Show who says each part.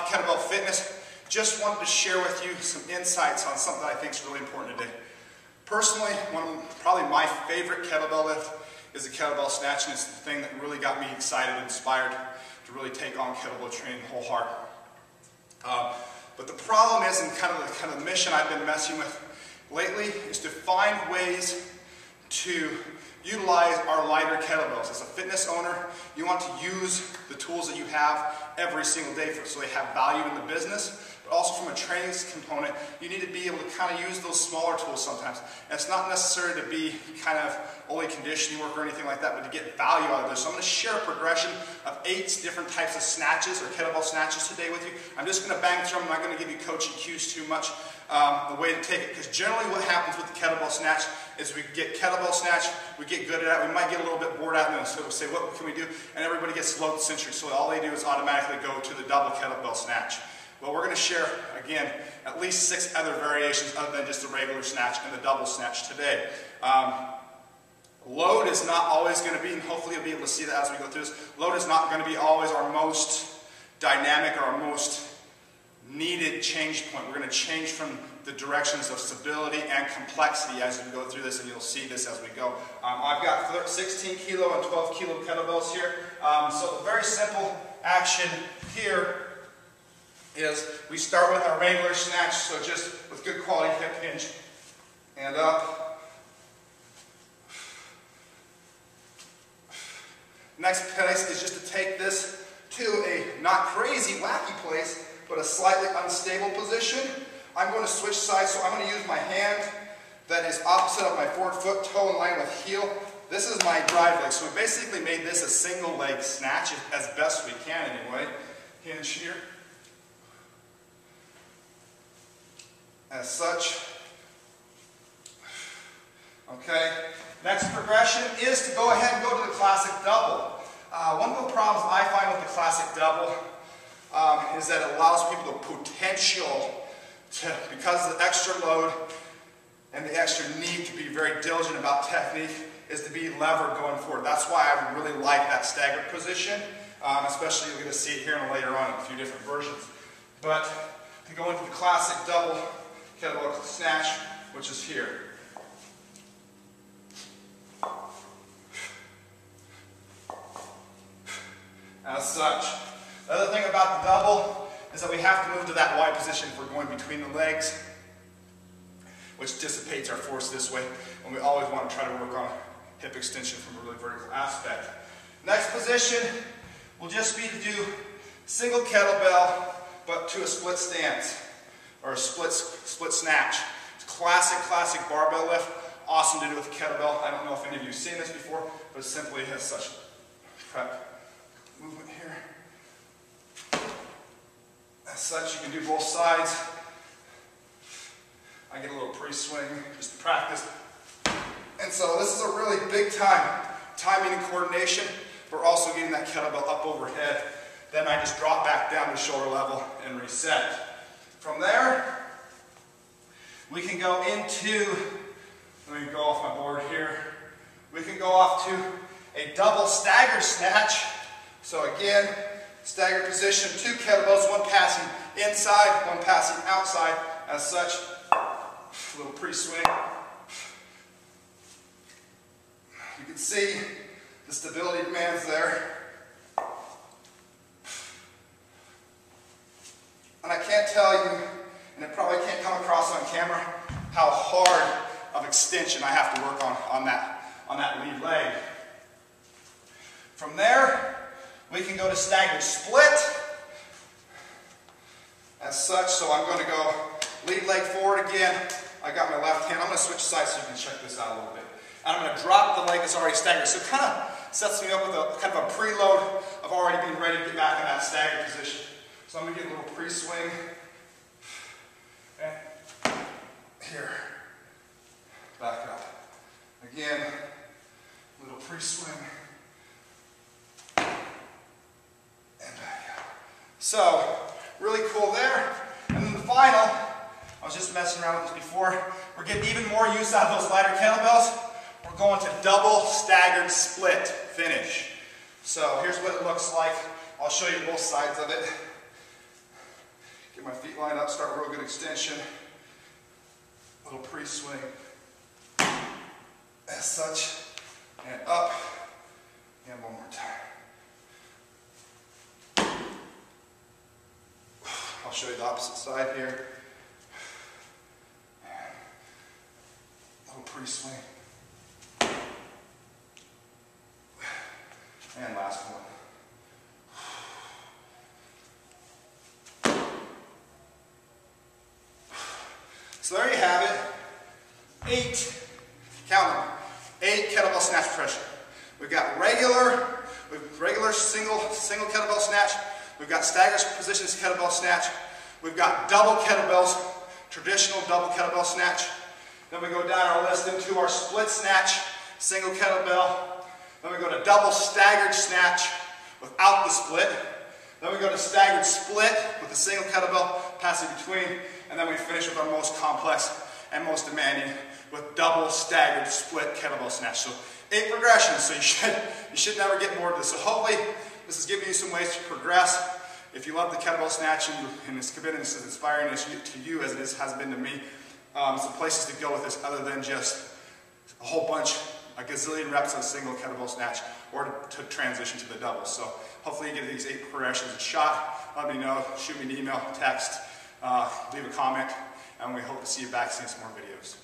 Speaker 1: Kettlebell Fitness. Just wanted to share with you some insights on something that I think is really important today. Personally, probably my favorite kettlebell lift is the Kettlebell Snatch, and it's the thing that really got me excited and inspired to really take on kettlebell training whole heart. But the problem is, and kind of the mission I've been messing with lately, is to find ways to utilize our lighter kettlebells. As a fitness owner, you want to use the tools that you have every single day so they have value in the business. But also from a training component, you need to be able to kind of use those smaller tools sometimes. And it's not necessary to be kind of only conditioning work or anything like that, but to get value out of this. So I'm going to share a progression of 8 different types of snatches or kettlebell snatches today with you. I'm just going to bang through them. I'm not going to give you coaching cues too much, the way to take it. Because generally what happens with the kettlebell snatch is we get kettlebell snatch, we get good at it, we might get a little bit bored out of it, so we'll say, what can we do? And everybody gets slow centric, so all they do is automatically go to the double kettlebell snatch. Well, we're going to share, again, at least 6 other variations other than just the regular snatch and the double snatch today. Load is not always going to be, and hopefully you'll be able to see that as we go through this, load is not going to be always our most dynamic or our most needed change point. We're going to change from the directions of stability and complexity as we go through this, and you'll see this as we go. I've got 16 kilo and 12 kilo kettlebells here. So the very simple action here is we start with our regular snatch, so just with good quality hip hinge and up. Next place is just to take this to a not crazy wacky place, but a slightly unstable position. I'm going to switch sides, so I'm going to use my hand that is opposite of my forward foot, toe in line with heel. This is my drive leg, so we basically made this a single leg snatch as best we can anyway. Hinge here. As such. Okay. Next progression is to go ahead and go to the classic double. One of the problems I find with the classic double is that it allows people the potential to, because of the extra load and the extra need to be very diligent about technique, is to be levered going forward. That's why I really like that staggered position, especially you're going to see it here and later on in a few different versions. But to go into the classic double kettlebell snatch, which is here. As such. The other thing about the double is that we have to move to that wide position if we're going between the legs, which dissipates our force this way, and we always want to try to work on hip extension from a really vertical aspect. Next position will just be to do single kettlebell, but to a split stance, or a split snatch. It's classic barbell lift. Awesome to do with a kettlebell. I don't know if any of you have seen this before, but it simply has such prep movement here. As such, you can do both sides. I get a little pre-swing just to practice. And so this is a really big time timing and coordination, but we're also getting that kettlebell up overhead. Then I just drop back down to shoulder level and reset. From there, we can go into, let me go off my board here, we can go off to a double stagger snatch. So again, stagger position, 2 kettlebells, one passing inside, one passing outside. As such, a little pre-swing. You can see the stability demands there. And I can't tell you, and it probably can't come across on camera, how hard of extension I have to work on that lead leg. From there, we can go to staggered split. As such, so I'm going to go lead leg forward again. I got my left hand. I'm going to switch sides so you can check this out a little bit. And I'm going to drop the leg that's already staggered. So it kind of sets me up with a kind of a preload of already being ready to get back in that staggered position. So I'm going to get a little pre-swing. And here. Back up. Again, little pre-swing. And back up. So, really cool there. And then the final, I was just messing around with this before, we're getting even more use out of those lighter kettlebells. We're going to double staggered split finish. So here's what it looks like. I'll show you both sides of it. Get my feet lined up, start real good extension. Little pre-swing. As such, and up, and one more time. I'll show you the opposite side here. Little pre-swing. And last one. So there you have it. 8, count them, 8 kettlebell snatch pressure. We've got regular single kettlebell snatch. We've got staggered positions kettlebell snatch. We've got double kettlebells, traditional double kettlebell snatch. Then we go down our list into our split snatch, single kettlebell. Then we go to double staggered snatch without the split. Then we go to staggered split with a single kettlebell passing between. And then we finish with our most complex and most demanding with double staggered split kettlebell snatch. So 8 progressions, so you should never get bored of this. So hopefully this is giving you some ways to progress. If you love the kettlebell snatch and it's been as inspiring to you as it has been to me, some places to go with this other than just a whole bunch, a gazillion reps of a single kettlebell snatch, or to transition to the double. So hopefully you give these 8 progressions a shot. Let me know, shoot me an email, text, leave a comment, and we hope to see you back seeing some more videos.